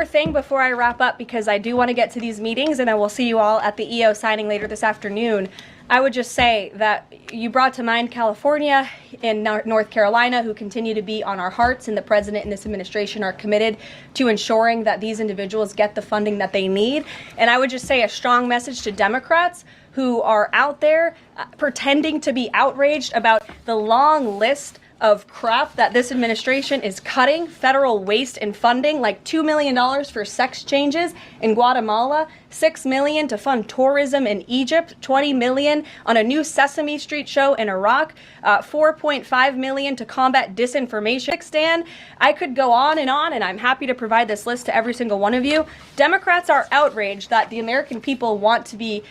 more thing before I wrap up, because I do want to get to these meetings, and I will see you all at the EO signing later this afternoon. I would just say that you brought to mind California and North Carolina, who continue to be on our hearts, and the president and this administration are committed to ensuring that these individuals get the funding that they need. And I would just say a strong message to Democrats who are out there pretending to be outraged about the long list of crap that this administration is cutting, federal waste and funding, like $2 million for sex changes in Guatemala, $6 million to fund tourism in Egypt, $20 million on a new Sesame Street show in Iraq, $4.5 million to combat disinformation. Stan, I could go on, and I'm happy to provide this list to every single one of you. Democrats are outraged that the American people want to be,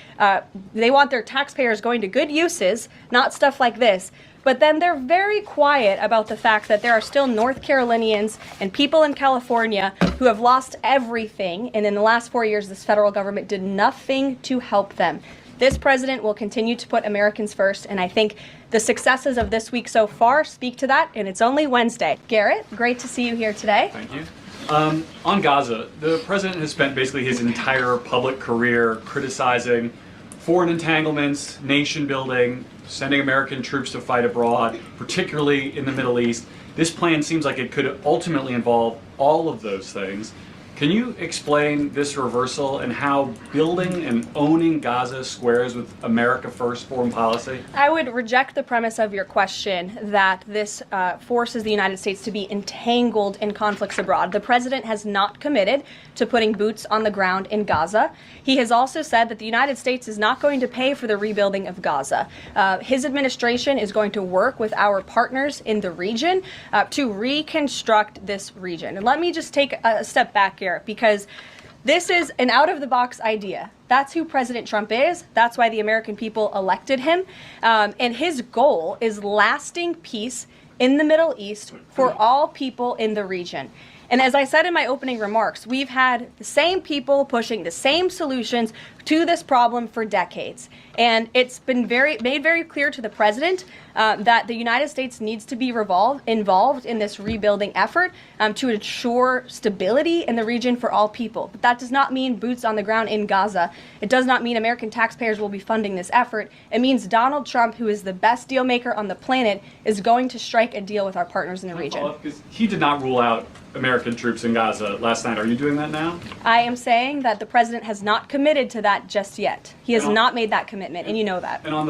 they want their taxpayers going to good uses, not stuff like this. But then they're very quiet about the fact that there are still North Carolinians and people in California who have lost everything, and in the last 4 years, this federal government did nothing to help them. This president will continue to put Americans first, and I think the successes of this week so far speak to that, and it's only Wednesday. Garrett, great to see you here today. Thank you. On Gaza, the president has spent basically his entire public career criticizing foreign entanglements, nation building, sending American troops to fight abroad, particularly in the Middle East. This plan seems like it could ultimately involve all of those things. Can you explain this reversal and how building and owning Gaza squares with America First foreign policy? I would reject the premise of your question that this forces the United States to be entangled in conflicts abroad. The president has not committed to putting boots on the ground in Gaza. He has also said that the United States is not going to pay for the rebuilding of Gaza. His administration is going to work with our partners in the region to reconstruct this region. And let me just take a step back here, because this is an out-of-the-box idea. That's who President Trump is. That's why the American people elected him. And his goal is lasting peace in the Middle East for all people in the region. And as I said in my opening remarks, we've had the same people pushing the same solutions to this problem for decades. And it's been made very clear to the president that the United States needs to be involved in this rebuilding effort to ensure stability in the region for all people. But that does not mean boots on the ground in Gaza. It does not mean American taxpayers will be funding this effort. It means Donald Trump, who is the best deal maker on the planet, is going to strike a deal with our partners in the region. Because he did not rule out American troops in Gaza last night. Are you doing that now? I am saying that the president has not committed to that just yet. He has not made that commitment, and you know that. And on the